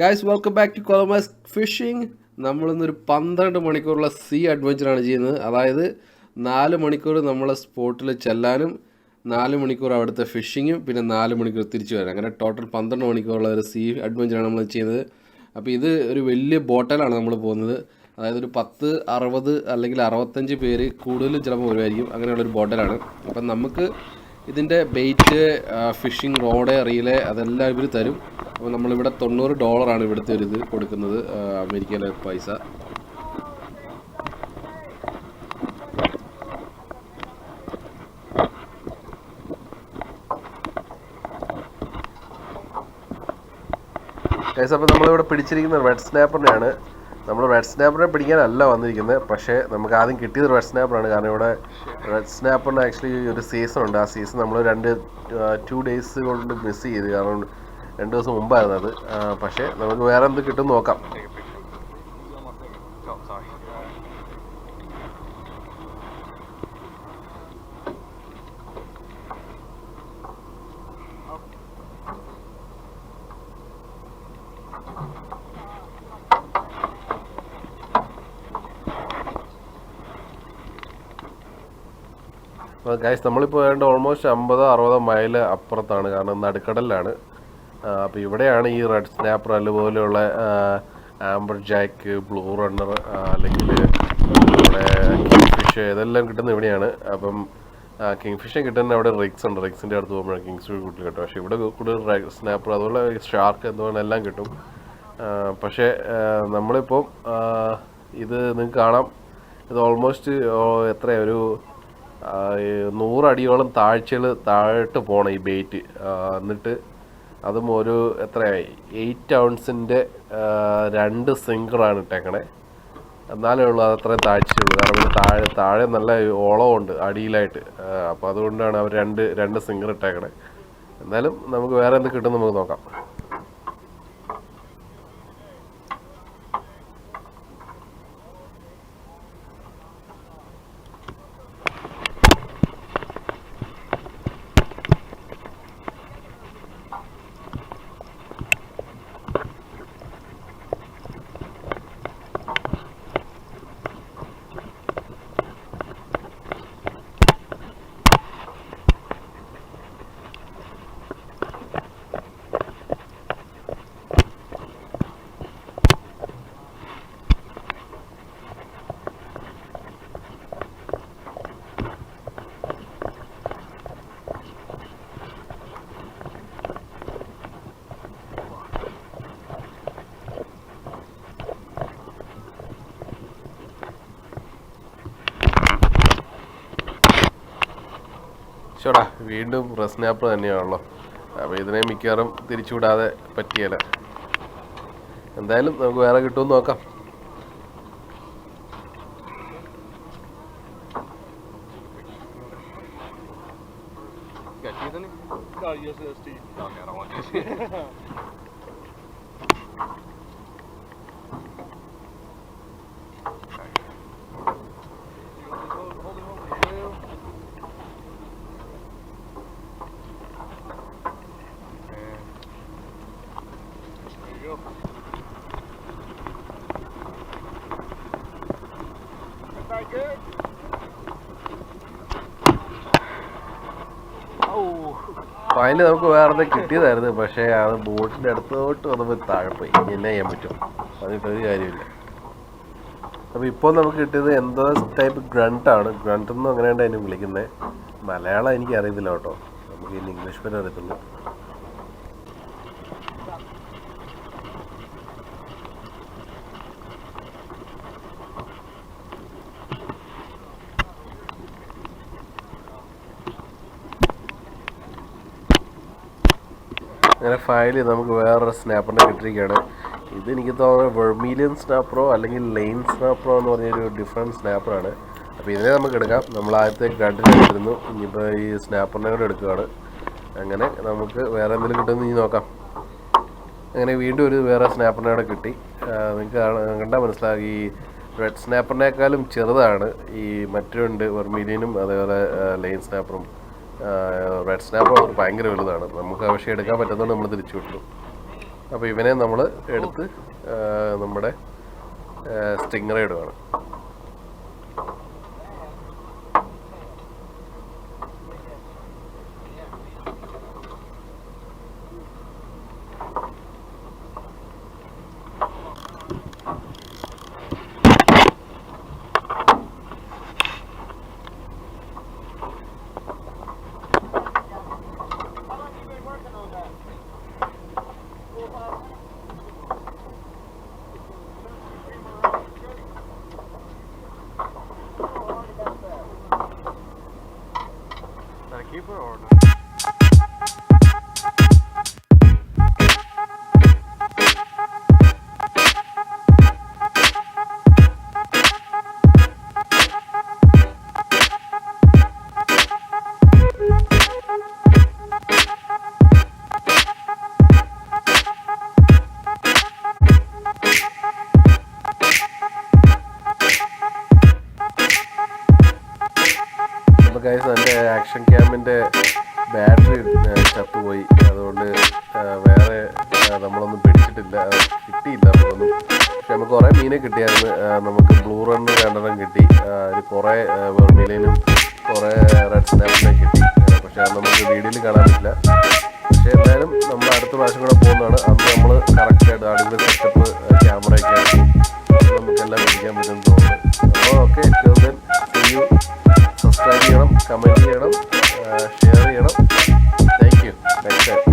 Guys welcome back to kadalrassa-fishing. നമ്മളിന്നൊരു 12 മണിക്കൂറുള്ള sea അഡ്വഞ്ചറാണ് ചെയ്യുന്നത്. അതായത് 4 മണിക്കൂർ നമ്മളെ സ്പോട്ടിൽ ചെല്ലാനും 4 മണിക്കൂർ അവിടുത്തെ ഫിഷിങ്ങും പിന്നെ 4 മണിക്കൂർ തിരിച്ചു വരാം. അങ്ങനെ ടോട്ടൽ 12 മണിക്കൂറുള്ള ഒരു സീ അഡ്വഞ്ചറാണ് നമ്മൾ ചെയ്യുന്നത്. അപ്പോൾ ഇത് ഒരു വലിയ ബോട്ടിലാണ് നമ്മൾ പോകുന്നത്. അതായത് ഒരു 10, 60 അല്ലെങ്കിൽ 65 പേര് കൂടുതലും ചിലപ്പോൾ വരുമായിരിക്കും. അങ്ങനെയുള്ളൊരു ബോട്ടിലാണ്. അപ്പം നമുക്ക് ഇതിൻ്റെ ബെയ്റ്റ്, ഫിഷിംഗ് റോഡ്, റീല് അതെല്ലാം ഇവർ തരും. അപ്പോൾ നമ്മളിവിടെ $90 ഇവിടുത്തെ ഒരു ഇത് കൊടുക്കുന്നത്, അമേരിക്കയിലെ പൈസ. അപ്പോൾ നമ്മളിവിടെ പിടിച്ചിരിക്കുന്നത് റെഡ് സ്നാപ്പറിനെയാണ്. നമ്മൾ റെഡ് സ്നാപ്പറിനെ പിടിക്കാനല്ല വന്നിരിക്കുന്നത്, പക്ഷേ നമുക്ക് ആദ്യം കിട്ടിയത് റെഡ് സ്നാപ്പറാണ്. കാരണം ഇവിടെ റെഡ് സ്നാപ്പറിന് ആക്ച്വലി ഒരു സീസൺ ഉണ്ട്. ആ സീസൺ നമ്മൾ 2 ഡേയ്സ് കൊണ്ട് മിസ് ചെയ്ത്. കാരണം 2 ദിവസം മുമ്പായിരുന്നു അത്. പക്ഷേ നമുക്ക് വേറെ എന്ത് കിട്ടും നോക്കാം. ഗൈസ് നമ്മളിപ്പോൾ വേണ്ട ഓൾമോസ്റ്റ് 50-60 മൈൽ അപ്പുറത്താണ്. കാരണം നടുക്കടലിലാണ്. അപ്പോൾ ഇവിടെയാണ് ഈ റെഡ് സ്നാപ്പർ അതുപോലെയുള്ള ആംബർ ജാക്ക്, ബ്ലൂ റണ്ണർ അല്ലെങ്കിൽ ഇവിടെ കിങ് ഫിഷ് ഇതെല്ലാം കിട്ടുന്നത് ഇവിടെയാണ്. അപ്പം കിങ് ഫിഷ് കിട്ടുന്ന അവിടെ റിക്സ് ഉണ്ട്. റിക്സിൻ്റെ അടുത്ത് പോകുമ്പോഴാണ് കിങ് ഫിഷ് കൂടുതൽ കിട്ടും. പക്ഷേ ഇവിടെ കൂടുതൽ റെഡ് സ്നാപ്പർ അതുപോലെ ഷാർക്ക് എന്തുകൊണ്ട് എല്ലാം കിട്ടും. പക്ഷേ നമ്മളിപ്പം ഇത് നിങ്ങൾക്ക് കാണാം. ഇത് ഓൾമോസ്റ്റ് എത്രയാണ്, ഒരു 100 അടിയോളം താഴോട്ട് പോകണം ഈ ബെയ്റ്റ്. എന്നിട്ട് അതും ഒരു എത്രയായി 8 ഔൺസിൻ്റെ 2 സിംഗറാണ് ഇട്ടേക്കണേ. എന്നാലേ ഉള്ളൂ അത് അത്രയും താഴ്ചയുള്ളൂ. കാരണം താഴെ നല്ല ഓളമുണ്ട് അടിയിലായിട്ട്. അപ്പോൾ അതുകൊണ്ടാണ് അവർ രണ്ട് സിംഗർ ഇട്ടേക്കണേ. എന്നാലും നമുക്ക് വേറെ എന്ത് കിട്ടും നമുക്ക് നോക്കാം. ചോടാ വീണ്ടും റെഡ് സ്നാപ്പർ തന്നെയാണല്ലോ. അപ്പോൾ ഇതിനെ മിക്കവാറും തിരിച്ചുവിടാതെ പറ്റിയല്ല. എന്തായാലും നമുക്ക് വേറെ കിട്ടുമെന്ന് നോക്കാം. ഫൈനലി നമുക്ക് വേറെ കിട്ടിയതായിരുന്നു. പക്ഷേ അത് ബോട്ടിൻ്റെ അടുത്തോട്ട് വന്നപ്പോൾ താഴെ പോയി. എന്നാ ചെയ്യാൻ പറ്റും, അതിട്ടൊരു കാര്യമില്ല. അപ്പോൾ ഇപ്പോൾ നമുക്ക് കിട്ടിയത് എന്തോ ടൈപ്പ് ഗ്രണ്ടാണ്. ഗ്രണ്ടെന്നും അങ്ങനെയാണ് അതിന് വിളിക്കുന്നത്. മലയാളം എനിക്ക് അറിയത്തില്ല കേട്ടോ. നമുക്ക് ഇനി ഇംഗ്ലീഷ് പേര് അറിയത്തുള്ളൂ. അങ്ങനെ ഫൈനലി നമുക്ക് വേറൊരു സ്നാപ്പറിനെ കിട്ടിയിരിക്കുകയാണ്. ഇതെനിക്ക് തോന്നുന്നത് വെർമീലിയൻ സ്നാപ്പറോ അല്ലെങ്കിൽ ലെയിൻ സ്നാപ്പറോ എന്ന് പറഞ്ഞൊരു ഡിഫറെൻറ്റ് സ്നാപ്പറാണ്. അപ്പോൾ ഇതിനെ നമുക്ക് എടുക്കാം. നമ്മൾ ആദ്യത്തെ ഗ്രണ്ടിനെ എടുത്തിരുന്നു. ഇനിയിപ്പോൾ ഈ സ്നാപ്പറിനെ കൂടെ എടുക്കുകയാണ്. അങ്ങനെ നമുക്ക് വേറെ എന്തെങ്കിലും കിട്ടുമെന്ന് ഇനി നോക്കാം. അങ്ങനെ വീണ്ടും ഒരു വേറെ സ്നാപ്പറിനെ കൂടെ കിട്ടി. നിങ്ങൾക്ക് കണ്ടാൽ മനസ്സിലാകും ഈ റെഡ് സ്നാപ്പറിനേക്കാളും ചെറുതാണ് ഈ മറ്റുണ്ട് വെർമീലിയനും അതേപോലെ ലെയിൻ സ്നാപ്പറും. റെഡ് സ്നാപ്പർ ഭയങ്കര വലുതാണ്. നമുക്ക് പക്ഷേ എടുക്കാൻ പറ്റുന്നതുകൊണ്ട് നമ്മൾ തിരിച്ചു വിട്ടു. അപ്പോൾ ഇവനെ നമ്മൾ എടുത്ത് നമ്മുടെ സ്റ്റിങ്ങറെ ഇടുകയാണ്. Keeper or not? അപ്പോൾ ഗൈസ്, എൻ്റെ ആക്ഷൻ ക്യാമിൻ്റെ ബാറ്ററി ചത്തുപോയി. അതുകൊണ്ട് വേറെ നമ്മളൊന്നും പിടിച്ചിട്ടില്ല, കിട്ടിയില്ല നമുക്കൊന്നും. പക്ഷെ നമുക്ക് കുറേ മീനെ കിട്ടിയായിരുന്നു. നമുക്ക് ബ്ലൂ റണ്ണ് 2 കിട്ടി, അതിൽ കുറേ വെർമിലിനും കുറേ റെഡ് സ്നാപ്പിനെ കിട്ടി. പക്ഷെ അത് നമുക്ക് വീഡിയോയിൽ കാണാൻ പറ്റില്ല. പക്ഷേ എന്തായാലും നമ്മൾ അടുത്ത പ്രാവശ്യം കൂടെ പോകുന്നതാണ്. അന്ന് നമ്മൾ കറക്റ്റായിട്ട് അടിപൊളി സെറ്റപ്പ് ക്യാമറയൊക്കെ ആയിരിക്കും, നമുക്കെല്ലാം പിടിക്കാൻ പറ്റുമെന്ന് തോന്നുന്നു. അപ്പോൾ ഓക്കെ, സബ്സ്ക്രൈബ് ചെയ്യണം, കമൻറ്റ് ചെയ്യണം, ഷെയർ ചെയ്യണം. Thank you. Next time.